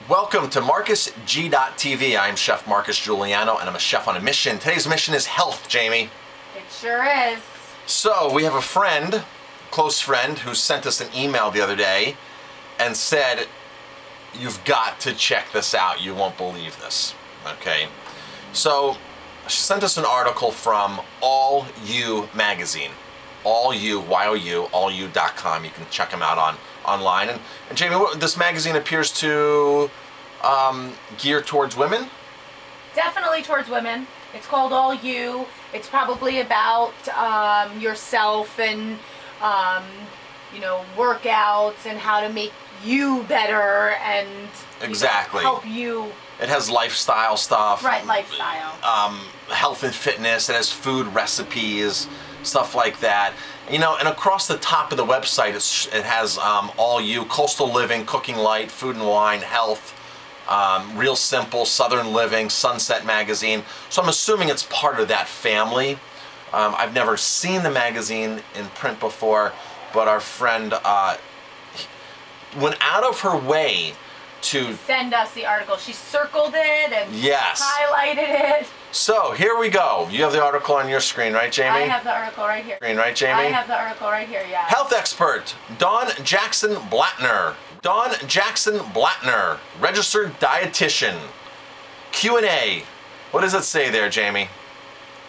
Welcome to MarcusG.tv. I'm Chef Marcus Giuliano, and I'm a chef on a mission. Today's mission is health, Jamie. It sure is. So, we have a friend, close friend, who sent us an email the other day and said, you've got to check this out. You won't believe this. Okay? So, she sent us an article from All You magazine. All You, Y-O-U, allyou.com. You can check them out online. And Jamie, this magazine appears to gear towards women? Definitely towards women. It's called All You. It's probably about yourself and, workouts and how to make you better and exactly help you. It has lifestyle stuff. Right, lifestyle. Health and fitness. It has food recipes, stuff like that. And across the top of the website, it has All You, coastal living, cooking light, food and wine, health, real simple, southern living, Sunset magazine. So I'm assuming it's part of that family. I've never seen the magazine in print before, but our friend went out of her way to send us the article. She circled it and yes, highlighted it. So here we go. You have the article on your screen, right, Jamie? I have the article right here. Screen, right, Jamie? I have the article right here, yeah. Health expert, Dawn Jackson Blatner. Dawn Jackson Blatner, registered dietitian. Q&A. What does it say there, Jamie?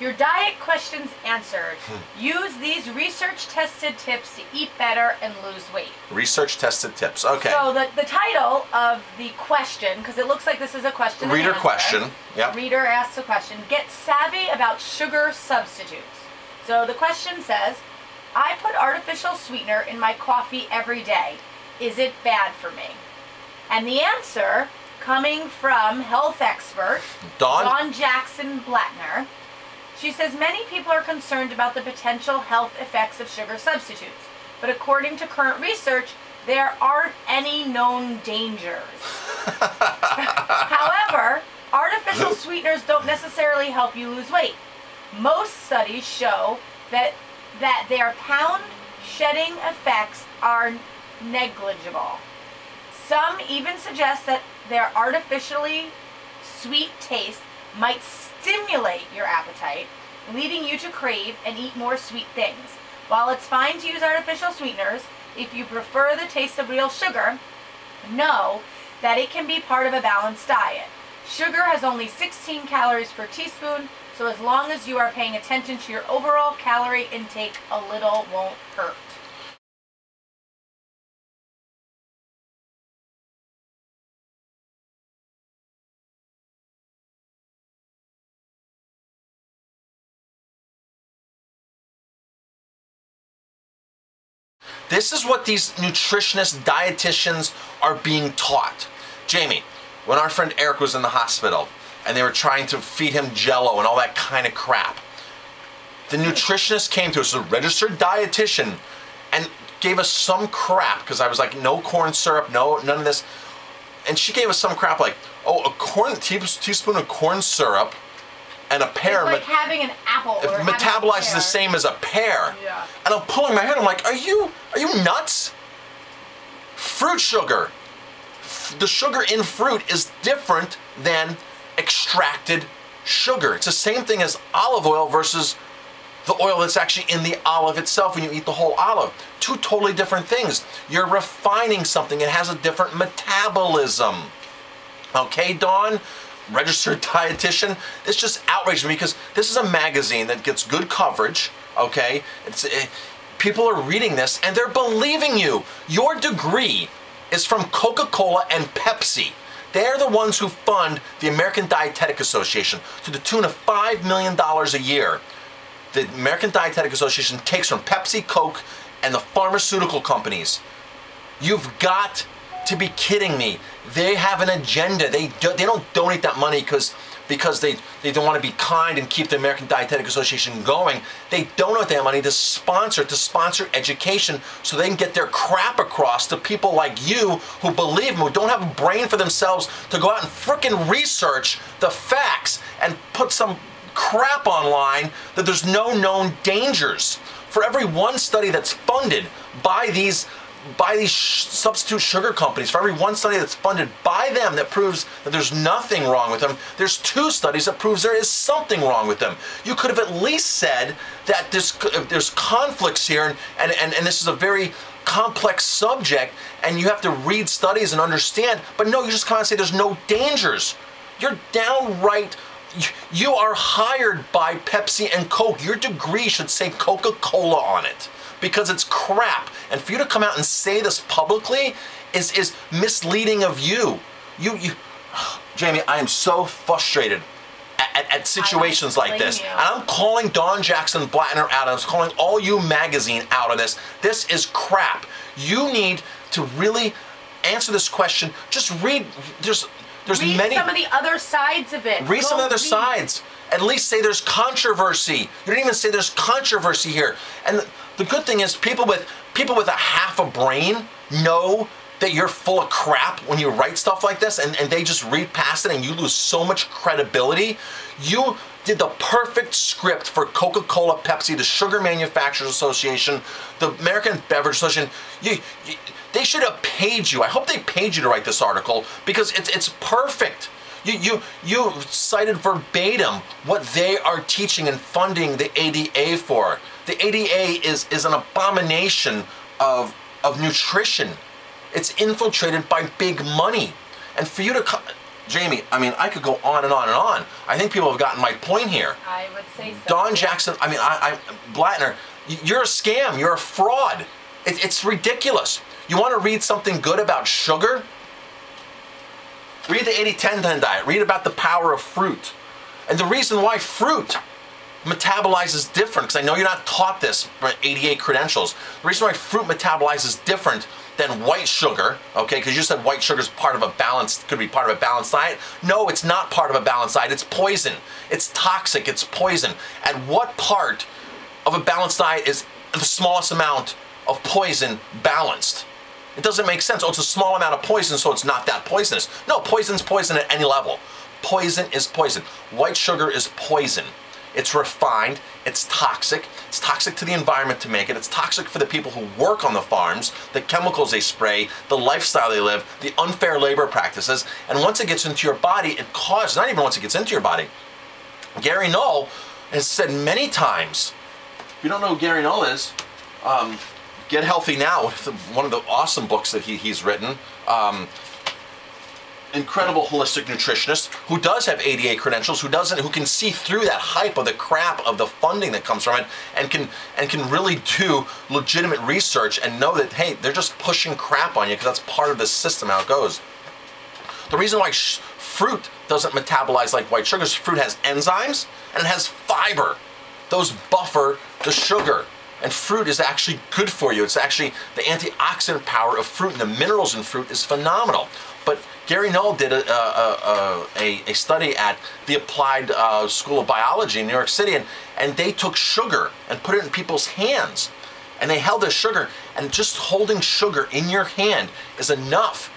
Your diet questions answered. Use these research-tested tips to eat better and lose weight. Research-tested tips. Okay. So the title of the question, because it looks like this is a question. Reader question. Yep. Reader asks a question. Get savvy about sugar substitutes. So the question says, I put artificial sweetener in my coffee every day. Is it bad for me? And the answer, coming from health expert Dawn Jackson Blatner, she says many people are concerned about the potential health effects of sugar substitutes, but according to current research, there aren't any known dangers. However, artificial sweeteners don't necessarily help you lose weight. Most studies show that their pound shedding effects are negligible. Some even suggest that their artificially sweet taste might stimulate your appetite, leading you to crave and eat more sweet things. While it's fine to use artificial sweeteners, if you prefer the taste of real sugar, know that it can be part of a balanced diet. Sugar has only 16 calories per teaspoon, so as long as you are paying attention to your overall calorie intake, a little won't hurt. This is what these nutritionists, dietitians are being taught. Jamie, when our friend Eric was in the hospital and they were trying to feed him Jell-O and all that kind of crap, the nutritionist came to us, a registered dietitian, and gave us some crap because I was like, no corn syrup, no, none of this. And she gave us some crap like, oh, a teaspoon of corn syrup and a pear. It's like having an apple. Or metabolizes the same as a pear. Yeah. And I'm pulling my head. I'm like, are you nuts? Fruit sugar. The sugar in fruit is different than extracted sugar. It's the same thing as olive oil versus the oil that's actually in the olive itself when you eat the whole olive. Two totally different things. You're refining something. It has a different metabolism. Okay, Dawn? Registered dietitian. This just outraged me because this is a magazine that gets good coverage, okay? People are reading this and they're believing you. Your degree is from Coca-Cola and Pepsi. They're the ones who fund the American Dietetic Association to the tune of $5 million a year. The American Dietetic Association takes from Pepsi, Coke, and the pharmaceutical companies. You've got to be kidding me. They have an agenda. They don't donate that money because they don't want to be kind and keep the American Dietetic Association going. They donate that money to sponsor education so they can get their crap across to people like you who believe them, who don't have a brain for themselves to go out and frickin' research the facts and put some crap online that there's no known dangers. For every one study that's funded by these by these substitute sugar companies. For every one study that's funded by them that proves that there's nothing wrong with them, there's 2 studies that proves there is something wrong with them. You could have at least said that there's conflicts here, and this is a very complex subject, and you have to read studies and understand. But no, you just come out and say there's no dangers. You're downright. You are hired by Pepsi and Coke. Your degree should say Coca-Cola on it, because it's crap. And for you to come out and say this publicly is misleading of you. Jamie, I am so frustrated at situations like this. And I'm calling Don Jackson Blatner out. I'm calling all you magazine out on this. This is crap. You need to really answer this question. Just read. There's many. Some of the other sides of it. Read some of the other sides. At least say there's controversy. You don't even say there's controversy here. And the good thing is people with a half a brain know that you're full of crap when you write stuff like this, and they just read past it, and you lose so much credibility. You did the perfect script for Coca-Cola, Pepsi, the Sugar Manufacturers Association, the American Beverage Association. They should have paid you. I hope they paid you to write this article, because it's perfect. You cited verbatim what they are teaching and funding the ADA for. The ADA is an abomination of nutrition. It's infiltrated by big money. And for you to, Jamie, I mean, I could go on and on and on. I think people have gotten my point here. I would say so. Don Jackson, Blatner, you're a scam. You're a fraud. It's ridiculous. You want to read something good about sugar? Read the 80-10-10 diet. Read about the power of fruit. And the reason why fruit metabolizes different, because I know you're not taught this for 88 credentials. The reason why fruit metabolizes different than white sugar, okay, because you said white sugar is part of a balanced, could be part of a balanced diet. No, it's not part of a balanced diet. It's poison. It's toxic. It's poison. And what part of a balanced diet is the smallest amount of poison balanced? It doesn't make sense. Oh, it's a small amount of poison, so it's not that poisonous. No, poison's poison at any level. Poison is poison. White sugar is poison. It's refined, it's toxic to the environment to make it, it's toxic for the people who work on the farms, the chemicals they spray, the lifestyle they live, the unfair labor practices, and once it gets into your body, it causes, not even once it gets into your body. Gary Null has said many times, if you don't know who Gary Null is, Get Healthy Now, one of the awesome books that he's written. Incredible holistic nutritionist who does have ADA credentials, who can see through that hype of the crap of the funding that comes from it, and can really do legitimate research and know that, hey, they're just pushing crap on you because that's part of the system, how it goes. The reason why fruit doesn't metabolize like white sugar is fruit has enzymes and it has fiber. Those buffer the sugar. And fruit is actually good for you. It's actually the antioxidant power of fruit, and the minerals in fruit is phenomenal. But Gary Null did a study at the Applied School of Biology in New York City, and they took sugar and put it in people's hands. And they held the sugar, and just holding sugar in your hand is enough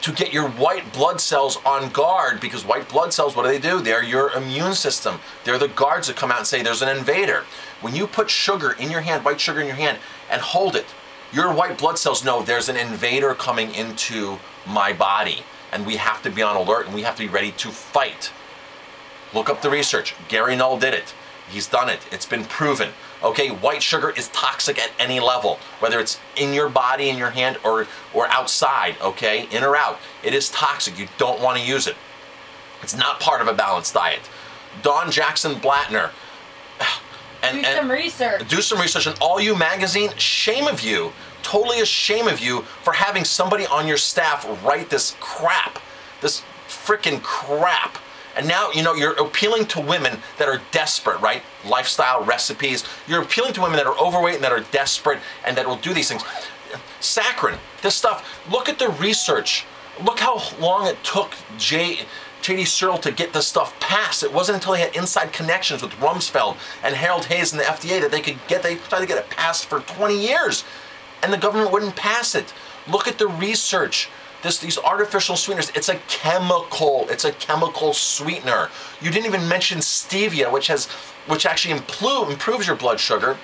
to get your white blood cells on guard, because white blood cells, what do? They're your immune system. They're the guards that come out and say there's an invader. When you put sugar in your hand, white sugar in your hand, and hold it, your white blood cells know there's an invader coming into my body, and we have to be on alert, and we have to be ready to fight. Look up the research. Gary Null did it. He's done it. It's been proven. Okay, white sugar is toxic at any level, whether it's in your body, in your hand, or outside, okay, in or out. It is toxic. You don't want to use it. It's not part of a balanced diet. Don Jackson Blatner. Do some research. Do some research. And all you magazine, shame of you, totally ashamed of you for having somebody on your staff write this crap, this freaking crap. And now, you know, you're appealing to women that are desperate, right? Lifestyle recipes. You're appealing to women that are overweight and that are desperate and that will do these things. Saccharin, this stuff, look at the research. Look how long it took J.D. Searle to get this stuff passed. It wasn't until he had inside connections with Rumsfeld and Harold Hayes and the FDA that they tried to get it passed for 20 years. And the government wouldn't pass it. Look at the research. These artificial sweeteners, it's a chemical. It's a chemical sweetener. You didn't even mention stevia, which actually improves your blood sugar.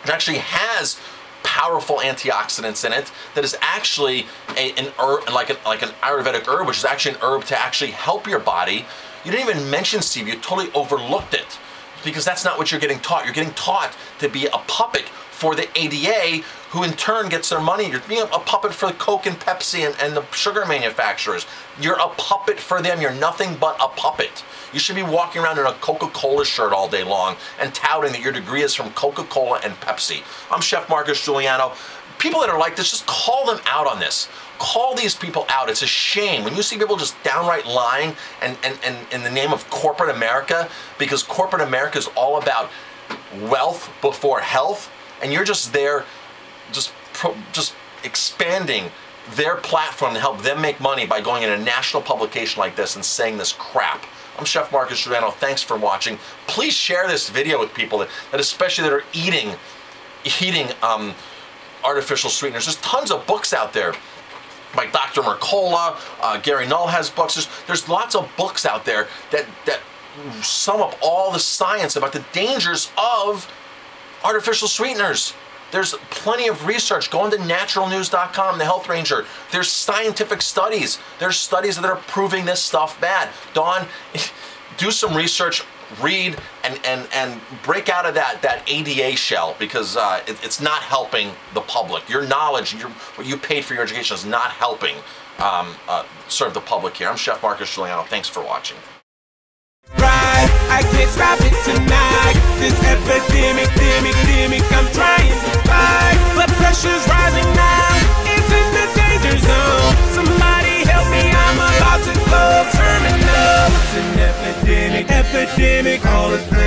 It actually has powerful antioxidants in it that is actually an herb, like an Ayurvedic herb, which is actually an herb to actually help your body. You didn't even mention stevia. You totally overlooked it because that's not what you're getting taught. You're getting taught to be a puppet for the ADA, who in turn gets their money. You're being a puppet for the Coke and Pepsi and the sugar manufacturers. You're a puppet for them. You're nothing but a puppet. You should be walking around in a Coca-Cola shirt all day long and touting that your degree is from Coca-Cola and Pepsi. I'm Chef Marcus Giuliano. People that are like this, just call them out on this. Call these people out. It's a shame when you see people just downright lying and in the name of corporate America, because corporate America is all about wealth before health, and you're just there just expanding their platform to help them make money by going in a national publication like this and saying this crap. I'm Chef Marcus Giuliano. Thanks for watching. Please share this video with people that especially that are eating artificial sweeteners. There's tons of books out there by Dr. Mercola. Gary Null has books. There's lots of books out there that sum up all the science about the dangers of artificial sweeteners. There's plenty of research. Go into naturalnews.com, the Health Ranger. There's scientific studies. There's studies that are proving this stuff bad. Dawn, do some research, read, and break out of that ADA shell, because it's not helping the public. Your knowledge, what you paid for your education is not helping serve the public here. I'm Chef Marcus Giuliano. Thanks for watching. Right, I can't stop it tonight. This epidemic, I'm trying to fight. Blood pressure's rising now, it's in the danger zone. Somebody help me, I'm about to go terminal. It's an epidemic all the time.